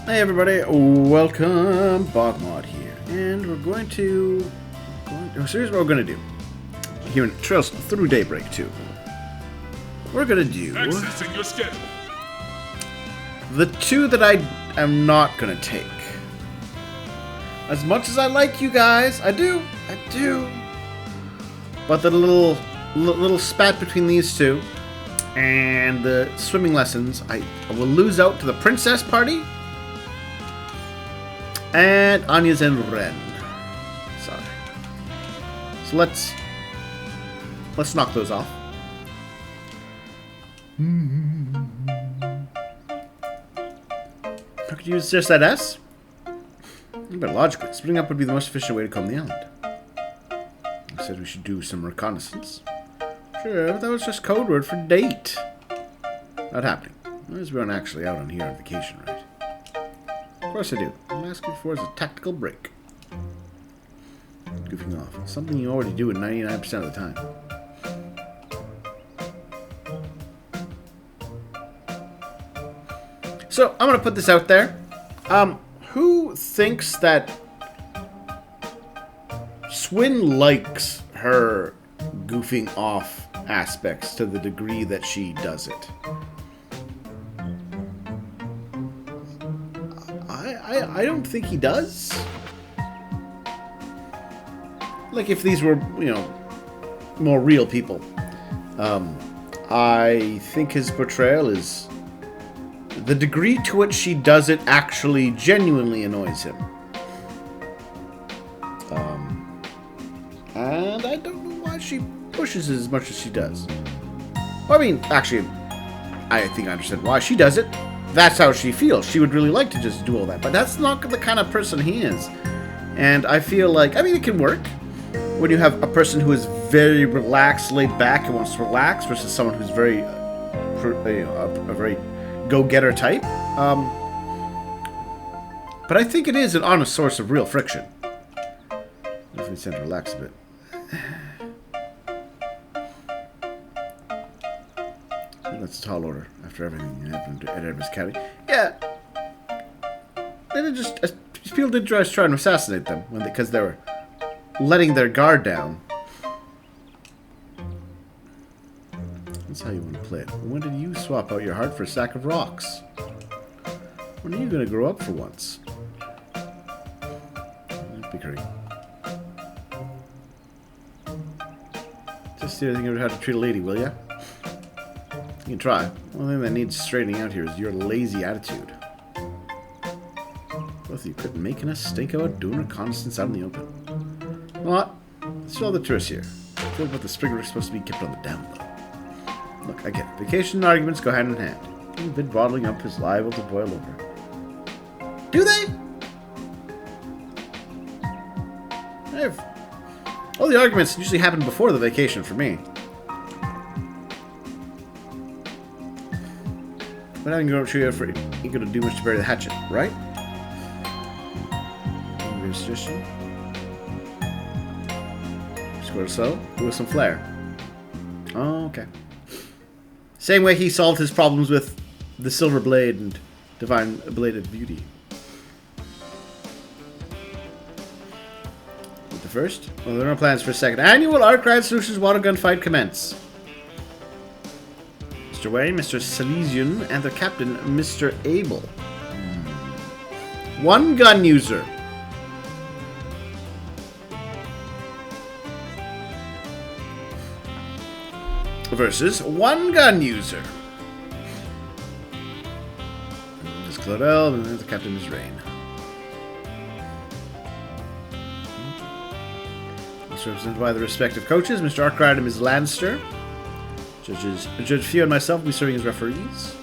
Hey everybody, welcome, BogMod here, and we're going to, so here's what we're going to do, here in Trails through Daybreak 2, we're going to do, Accessing your schedule. the two that I am not going to take. As much as I like you guys, I do, but the little spat between these two, and the swimming lessons, I will lose out to the princess party, and Anya's and Ren. Sorry. So let's knock those off. I could use just that S. But logically, splitting up would be the most efficient way to comb the island. I said we should do some reconnaissance. Sure, but that was just code word for date. Not happening. As we aren't actually out on here on vacation, right? Of course I do. What I'm asking for is a tactical break. Goofing off. Something you already do 99% of the time. So, I'm going to put this out there. Who thinks that Swin likes her goofing off aspects to the degree that she does it? I don't think he does. Like, if these were, you know, more real people. I think his portrayal is... the degree to which she does it actually genuinely annoys him. And I don't know why she pushes it as much as she does. Well, I mean, actually, I think I understand why she does it. That's how she feels. She would really like to just do all that. But that's not the kind of person he is. And I feel like, I mean, it can work when you have a person who is very relaxed, laid back, and wants to relax versus someone who's very, a very go-getter type. But I think it is an honest source of real friction. Definitely tend to relax a bit. That's a tall order after everything that happened at Edward's Academy. Yeah. People did try to assassinate them because they were letting their guard down. That's how you want to play it. When did you swap out your heart for a sack of rocks? When are you going to grow up for once? Bickering. Just do anything about how to treat a lady, will ya? You can try. One thing that needs straightening out here is your lazy attitude. Both of you quit making us stink about doing reconnaissance out in the open. You know what? Let's show all the tourists here. I feel like the Springer is supposed to be kept on the down low. Look, I get it. Vacation and arguments go hand in hand. A bit bottling up is liable to boil over. Do they? All the arguments usually happen before the vacation for me. But I'm going to show you for ain't going to do much to bury the hatchet, right? Suggestion. Square so with some flair. Oh, okay. Same way he solved his problems with the Silver Blade and Divine Blade of Beauty. With the first? Well, there are no plans for a second. Annual Arkwright Solutions Water Gun Fight commence. Mr. Wayne, Mr. Silesian, and their captain, Mr. Abel. One gun user. Versus one gun user. This is Claudel, and the captain is Rain. It's represented by the respective coaches, Mr. Arkwright and Ms. Lannister. Judge Fio and myself will be serving as referees.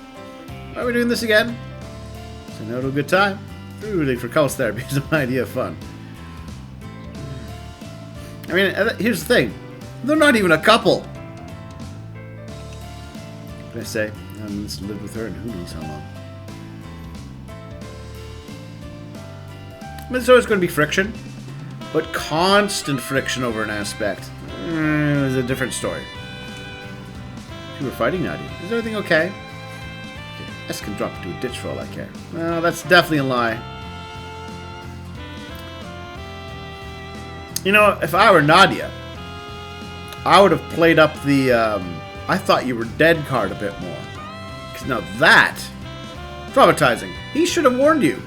Why are we doing this again? So no, it'll be a good time. Rooting for couples therapy is my idea of fun. I mean, here's the thing. They're not even a couple. What can I say? I mean, to live with her and who knows how long. I mean, there's always going to be friction. But constant friction over an aspect is a different story. You were fighting, Nadia. Is everything okay? Okay. S can drop into a ditch for all I care. No, that's definitely a lie. You know, if I were Nadia, I would have played up the I thought you were dead card a bit more. Because now that, traumatizing. He should have warned you.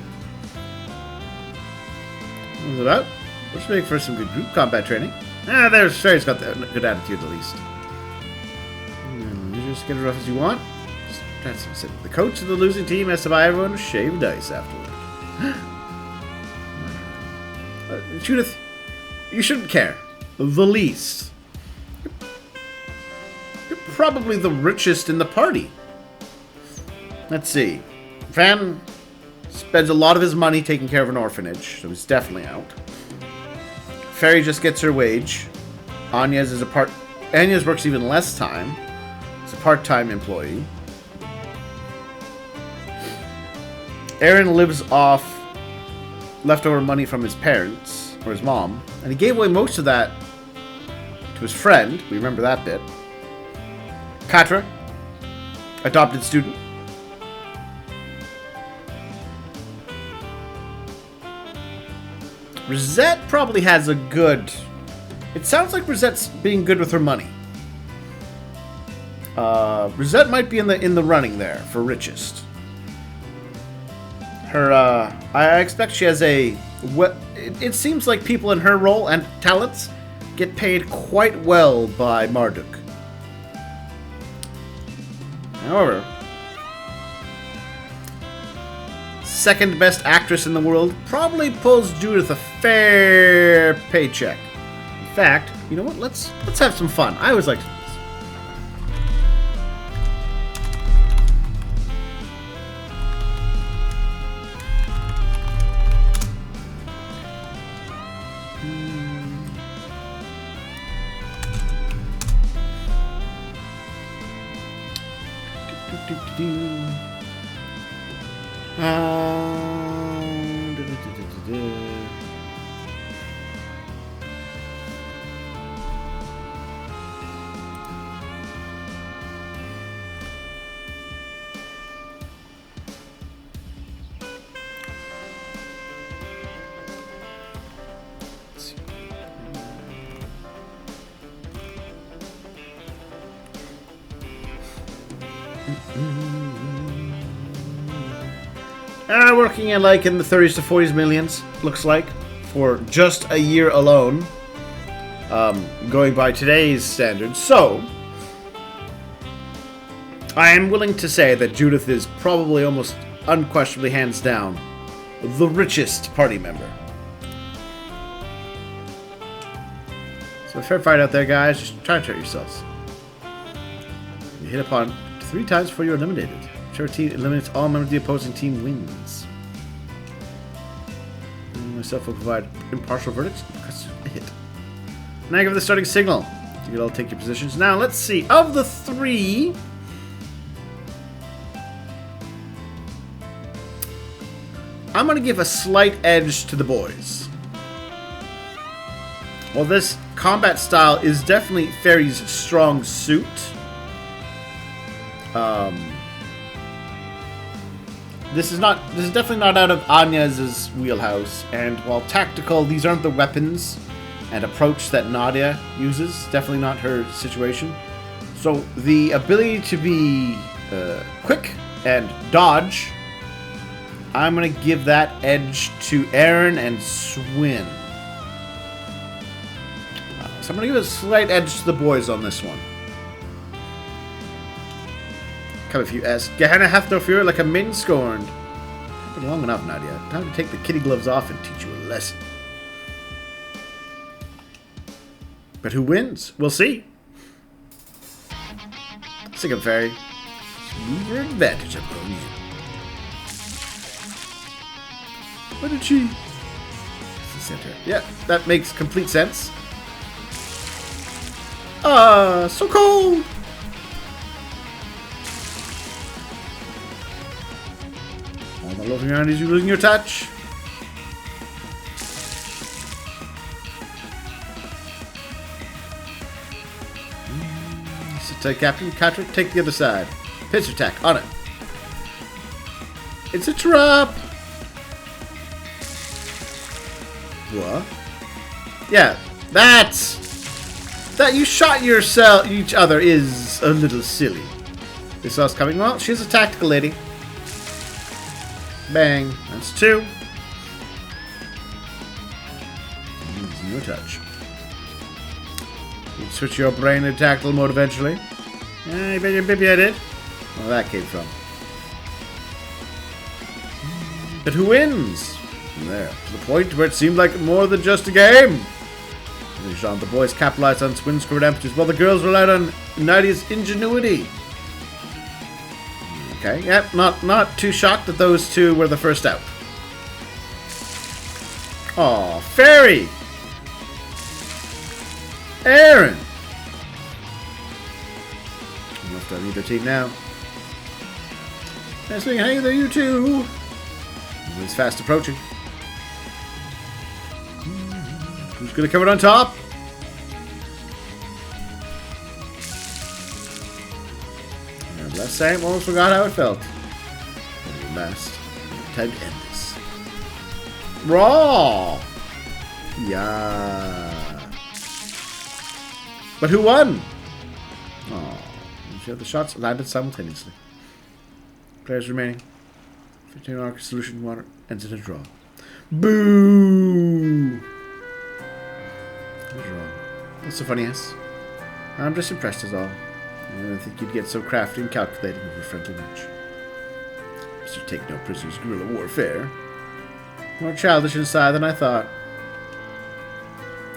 What was it about? Let's make for some good group combat training. There's Fairy's got the good attitude at least. You just get as rough as you want. That's simple. The coach of the losing team has to buy everyone a shaved dice afterward. Judith, you shouldn't care. The least. You're probably the richest in the party. Let's see. Van spends a lot of his money taking care of an orphanage, so he's definitely out. Fairy just gets her wage. Anya's works even less time. He's a part-time employee. Aaron lives off leftover money from his parents, or his mom, and he gave away most of that to his friend. We remember that bit. Katra, adopted student. Rosette probably has a good... It sounds like Rosette's being good with her money. Rosette might be in the running there for richest. Her, I expect she has a... It seems like people in her role and talents get paid quite well by Marduk. However, second best actress in the world probably pulls Judith a fair paycheck. In fact, you know what? Let's have some fun. I always like to do this. Working in like in the 30s to 40s millions, looks like, for just a year alone, going by today's standards. So, I am willing to say that Judith is probably almost unquestionably, hands down, the richest party member. So, a fair fight out there, guys. Just try to hurt yourselves. You hit upon 3 times before you're eliminated. Whichever team eliminates all members of the opposing team wins. Myself will provide impartial verdicts because a hit. Now I give the starting signal. You can all take your positions. Now let's see. Of the 3, I'm going to give a slight edge to the boys. While this combat style is definitely Fairy's strong suit, This is definitely not out of Anya's wheelhouse, and while tactical, these aren't the weapons and approach that Nadia uses. Definitely not her situation. So the ability to be quick and dodge, I'm going to give that edge to Aaron and Swin. So I'm going to give a slight edge to the boys on this one. Come if you ask. Gehenna hath no fear like a min scorned. Been long enough, Nadia. Time to take the kitty gloves off and teach you a lesson. But who wins? We'll see. Sick of Fairy. Move your advantage upon you. What did she? It's the center. Yeah, that makes complete sense. So cold. All my loving around is you losing your touch. Sit tight, Captain. Katra, take the other side. Pitch attack on it. It's a trap. What? Yeah, that you shot yourself, each other is a little silly. This saw us coming. Well, she's a tactical lady. Bang. That's 2. No touch. You switch your brain to tactical mode eventually. I bet maybe I did. Well, that came from. But who wins? From there, to the point where it seemed like more than just a game. Jean, the boys capitalized on twin scored empties while the girls relied on Nadia's ingenuity. Okay, yep, not too shocked that those two were the first out. Aw, Fairy! Aaron! I'm left on either team now. Nice thing, hey there, you two! It's fast approaching. Who's gonna come out on top? And last time, almost forgot how it felt. Last, time to end this. Raw! Yeah. But who won? Oh, the shots landed simultaneously. Players remaining. 15 arc solution water ends in a draw. Boo! Draw. That's so funny, yes. I'm just impressed as all. I didn't think you'd get so crafty and calculating with a friendly match. Mr. Take No Prisoners guerrilla warfare. More childish inside than I thought.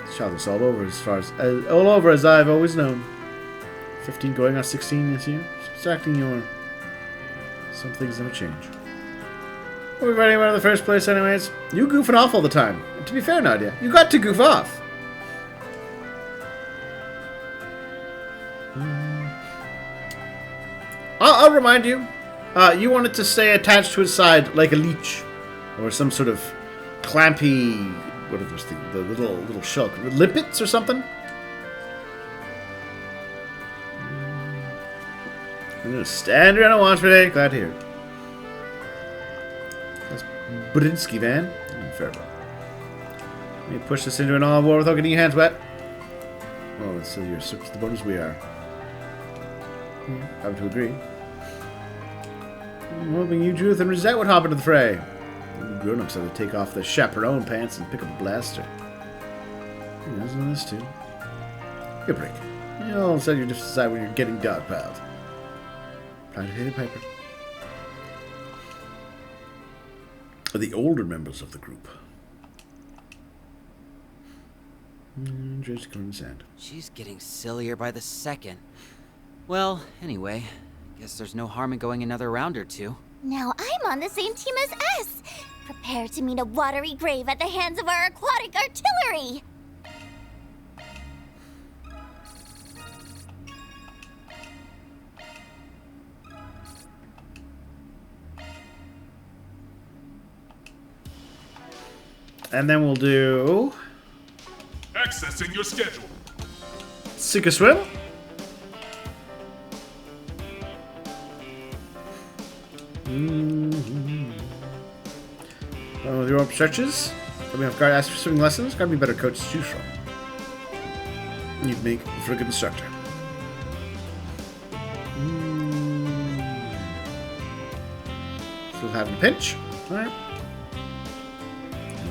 It's childish all over as I've always known. 15 going on 16 this year. Subtracting your... Some things never change. We're running around in the first place anyways. You goofing off all the time. And to be fair, Nadia, you got to goof off. I'll remind you. You wanted to stay attached to his side like a leech. Or some sort of clampy... What are those things? The little shell. Limpets or something? I'm going to stand around and watch today. Glad to hear it. That's Brinsky, man. Fair enough. Let me push this into an all war without getting your hands wet. Oh, it's still your the bonus we are. Happen to agree. I'm hoping you, Judith, and Rosette would hop into the fray. You grown-ups have to take off their chaperone pants and pick up a blaster. Isn't this too? Good break. All of a sudden you just decide when you're getting dog-piled. Time to hit a paper. The older members of the group. Just going sand. She's getting sillier by the second. Well, anyway, guess there's no harm in going another round or two. Now I'm on the same team as S. Prepare to meet a watery grave at the hands of our aquatic artillery. And then we'll do... Accessing your schedule. Sink or swim? With your own stretches? Let me have guard ask for swimming lessons. Gotta be better coach to choose from. You'd make for a good instructor. Still having a pinch. Alright.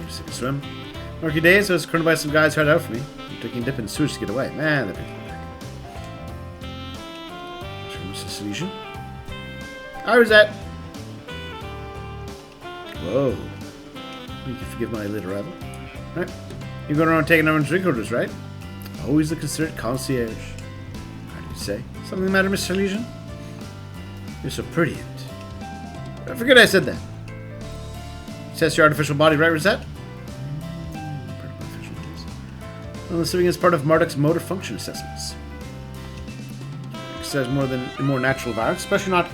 Sink or swim. Murky days, so I was cornered by some guys who had out for me. I'm taking a dip in the sewage to get away. Man, that'd be back. Mr. Solution. Hi, Rosette. Whoa. You can forgive my late arrival. Alright. You're going around taking everyone's drink orders, right? Always the considerate concierge. How do you say? Something the matter, Mr. Legion? You're so pretty and... I forget I said that. Test your artificial body, right, Rosette? Well, assuming it's part of Marduk's motor function assessments. Exercise more natural environments, especially not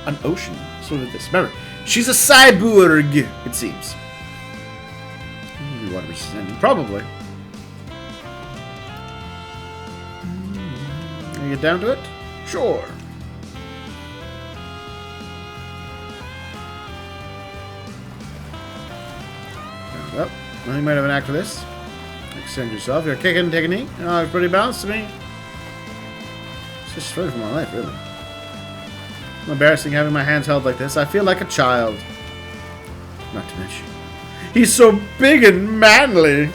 an ocean. So did this. Remember, she's a cyborg, it seems. Water resistant, probably. Can you get down to it? Sure. Well, I think you might have an act for this. Extend yourself. You're kicking, take a knee. Oh, it's pretty balanced to me. It's just straight from my life, really. It's embarrassing having my hands held like this. I feel like a child. Not to mention, he's so big and manly.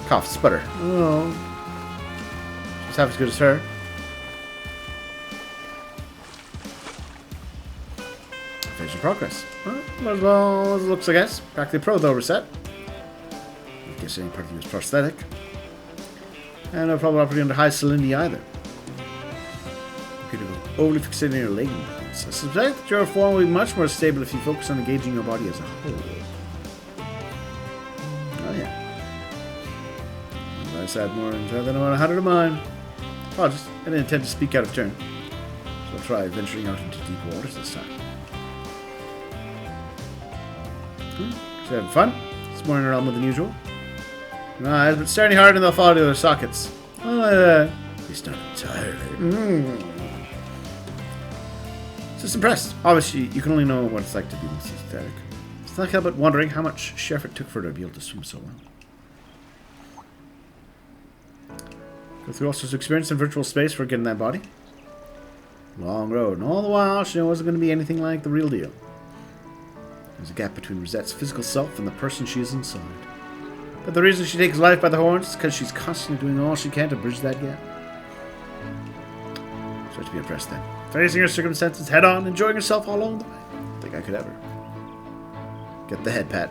Cough, sputter. Oh. Just half as good as her. Finish your progress. Well, might as well as it looks, I guess. Practically pro, though, reset. I guess any part of you is prosthetic. And no problem operating under high salinity either. Overly fixating on your leg movements. I suspect that your form will be much more stable if you focus on engaging your body as a whole. Oh yeah. I said more than on 100 of mine. Apologies, I didn't intend to speak out of turn. So I'll try venturing out into deep waters this time. So having fun? It's more in the realm than usual. My eyes, but staring hard and they'll fall to their sockets. Oh, at least not entirely. Just impressed. Obviously, you can only know what it's like to be most aesthetic. It's not help but wondering how much sheer effort it took for her to be able to swim so well. Go through all sorts of experience in virtual space for getting that body. Long road, and all the while, she wasn't going to be anything like the real deal. There's a gap between Rosette's physical self and the person she is inside. But the reason she takes life by the horns is because she's constantly doing all she can to bridge that gap. So to be impressed then. Facing her circumstances head on, enjoying herself all along the way. I don't think I could ever. Get the head pat.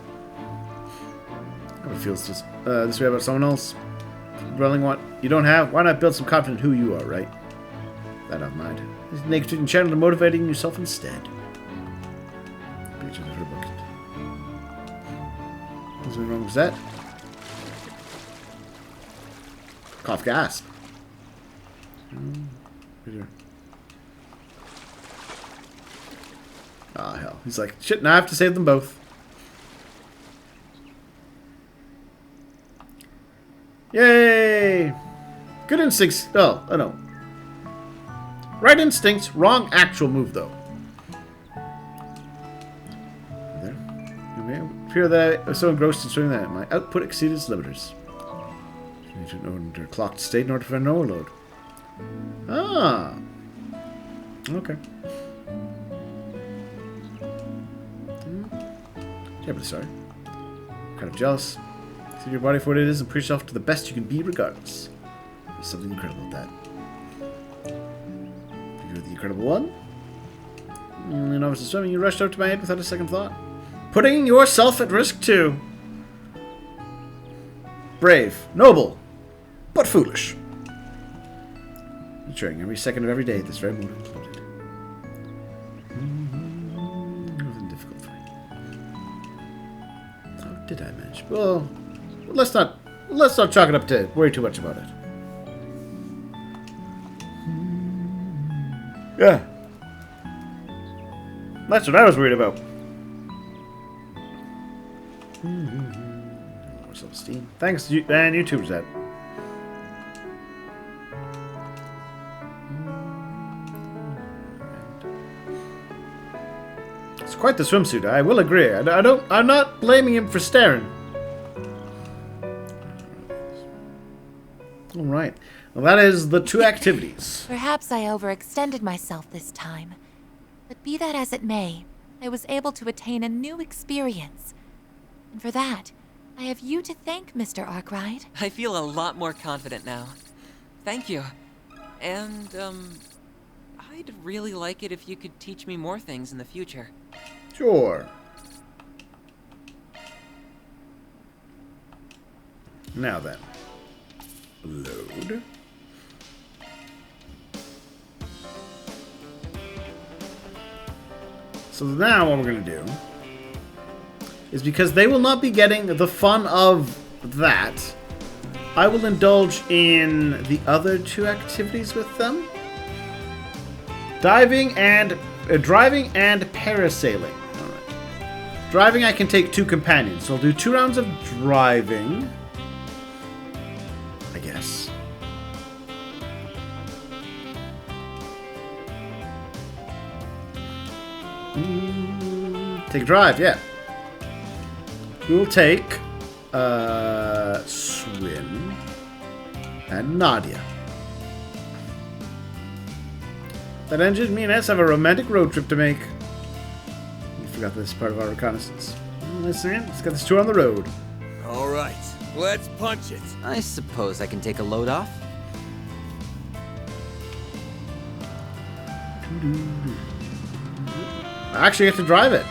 Never feels this way about someone else. Dwelling what you don't have, why not build some confidence in who you are, right? That I don't mind. It's negative and channel to motivating yourself instead. Picture of her bucket. What's wrong with that? Cough gasp. Ah, hell. He's like, shit, now I have to save them both. Yay! Good instincts. Oh, I know. Right instincts, wrong actual move, though. There. You appear that I was so engrossed in showing that my output exceeded its limiters. You need to know under clocked state in order to prevent an overload. Ah. Okay. Terribly sorry. Kind of jealous. See your body for what it is and push yourself to the best you can be regardless. There's something incredible about that. You're the incredible one. Only novice in swimming, you rushed out to my head without a second thought. Putting yourself at risk too. Brave, noble, but foolish. Ensuring every second of every day this very moment included. Nothing difficult for me. How did I manage? Well, let's not chalk it up to worry too much about it. Yeah. That's what I was worried about. More self-esteem. Thanks, and YouTube's that. It's quite the swimsuit. I will agree. I'm not blaming him for staring. All right. Well, that is the two activities. Perhaps I overextended myself this time. But be that as it may, I was able to attain a new experience. And for that, I have you to thank, Mr. Arkwright. I feel a lot more confident now. Thank you. And, I'd really like it if you could teach me more things in the future. Sure. Now then. Load. So now what we're going to do is, because they will not be getting the fun of that, I will indulge in the other two activities with them. Driving and parasailing. All right. Driving, I can take two companions. So I'll do 2 rounds of driving, I guess. Take a drive, yeah. we will take Swim and Nadia. That ends me and S have a romantic road trip to make. We forgot this part of our reconnaissance. Let's get this tour on the road. All right, let's punch it. I suppose I can take a load off. I actually have to drive it.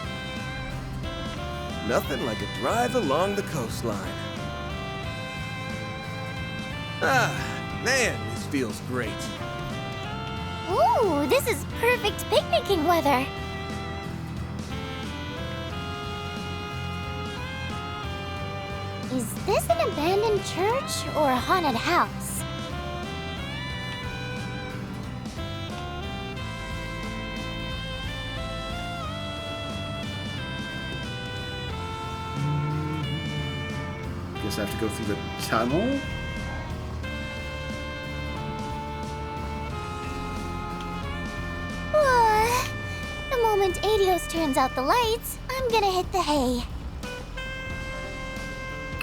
Nothing like a drive along the coastline. Ah, man, this feels great. Ooh, this is perfect picnicking weather. Is this an abandoned church or a haunted house? Guess I have to go through the tunnel. The moment Adios turns out the lights, I'm gonna hit the hay.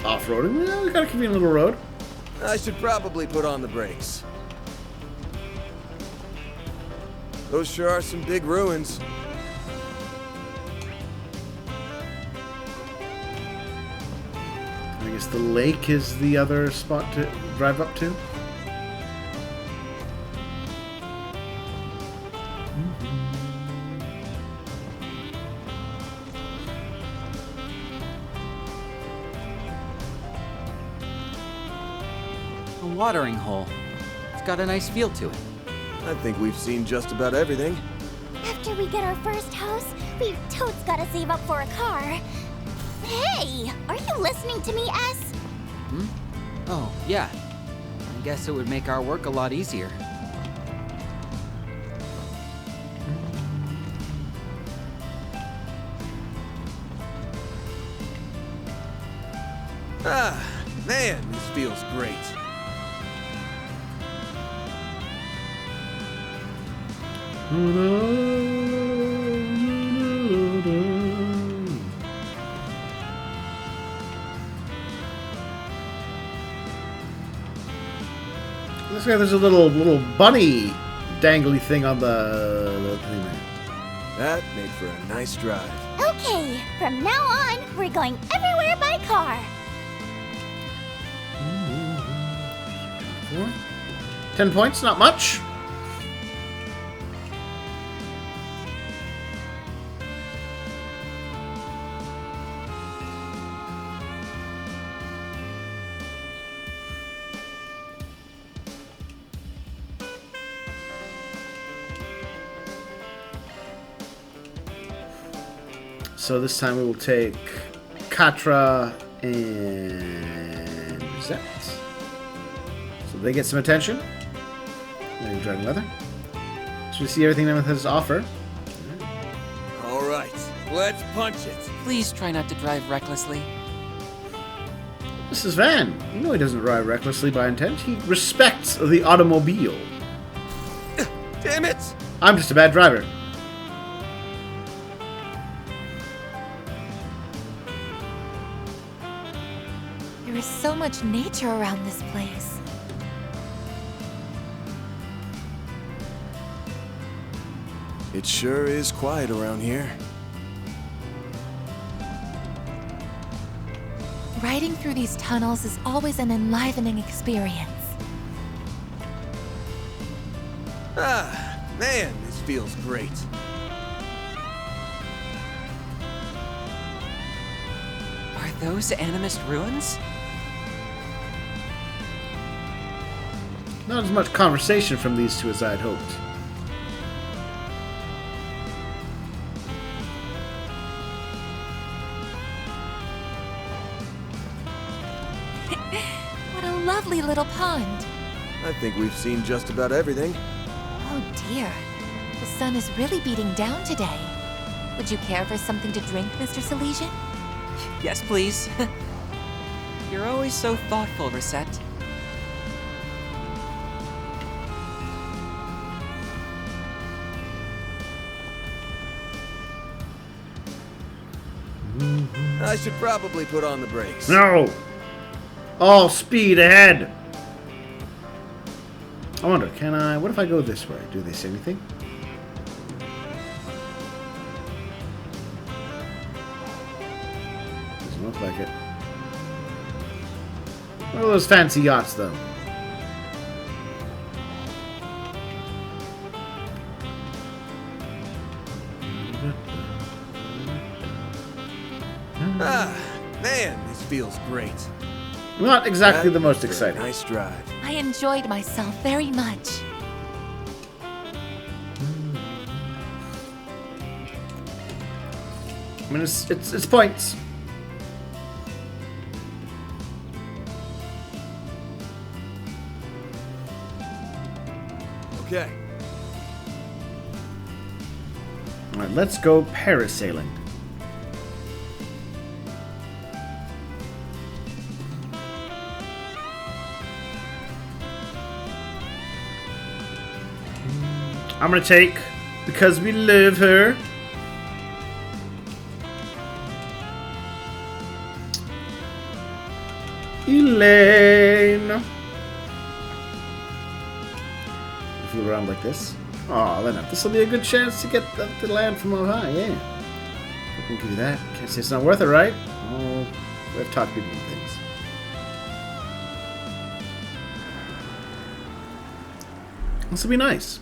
Off-roading? Well, we got a convenient little road. I should probably put on the brakes. Those sure are some big ruins. I guess the lake is the other spot to drive up to. A watering hole. It's got a nice feel to it. I think we've seen just about everything. After we get our first house, we've totes gotta save up for a car. Hey, are you listening to me, S? Oh, yeah. I guess it would make our work a lot easier. Ah, man, this feels great. This guy, there's a little bunny dangly thing on the thing there. That made for a nice drive. Okay, from now on, we're going everywhere by car. 10 points, not much. So this time we will take Katra and Rosette. So they get some attention. And driving leather. So we see everything Nemeth has to offer. All right, let's punch it. Please try not to drive recklessly. This is Van. You know he doesn't drive recklessly by intent. He respects the automobile. Damn it! I'm just a bad driver. There is so much nature around this place. It sure is quiet around here. Riding through these tunnels is always an enlivening experience. Ah, man, this feels great. Are those animist ruins? Not as much conversation from these two as I had hoped. What a lovely little pond. I think we've seen just about everything. Oh dear. The sun is really beating down today. Would you care for something to drink, Mr. Silesian? Yes, please. You're always so thoughtful, Rosette. I should probably put on the brakes. No! All speed ahead! I wonder, can I... What if I go this way? Do they say anything? Doesn't look like it. What are those fancy yachts, though? Ah, man, this feels great. Not exactly That the most was a exciting. Nice drive. I enjoyed myself very much. I mean, it's points. Okay. Alright, let's go parasailing. I'm gonna take, because we love her, Elaine. Flew around like this. Oh, then this will be a good chance to get the land from up high. Yeah, we can do that. Can't say it's not worth it, right? Oh, we've taught people things. This will be nice.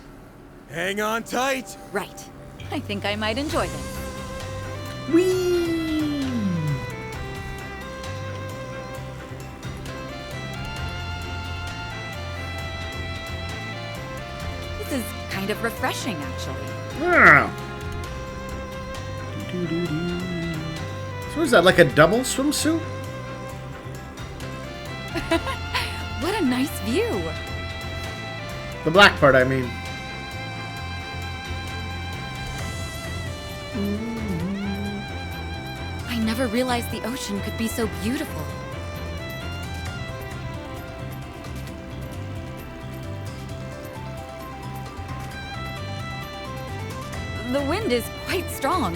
Hang on tight. Right. I think I might enjoy this. Whee! This is kind of refreshing, actually. Yeah. So is that like a double swimsuit? What a nice view. The black part, I mean. I never realized the ocean could be so beautiful. The wind is quite strong.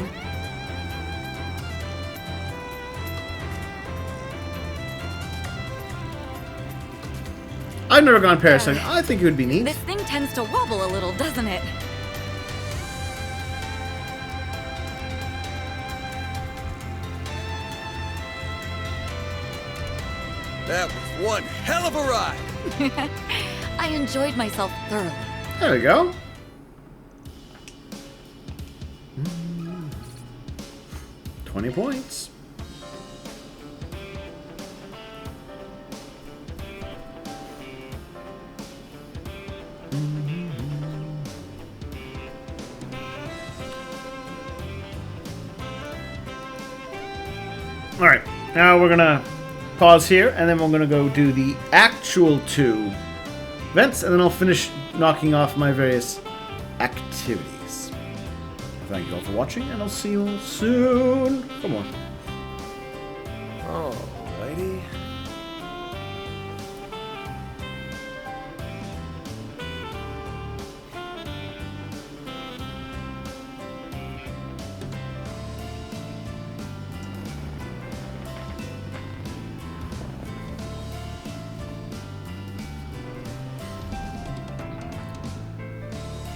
I've never gone parasailing. I think it would be neat. This thing tends to wobble a little, doesn't it? That was one hell of a ride. I enjoyed myself thoroughly. There we go. Mm. 20 points. All right, now we're gonna pause here, and then we're gonna go do the actual 2 events, and then I'll finish knocking off my various activities. Thank you all for watching, and I'll see you all soon. Come on. Alrighty.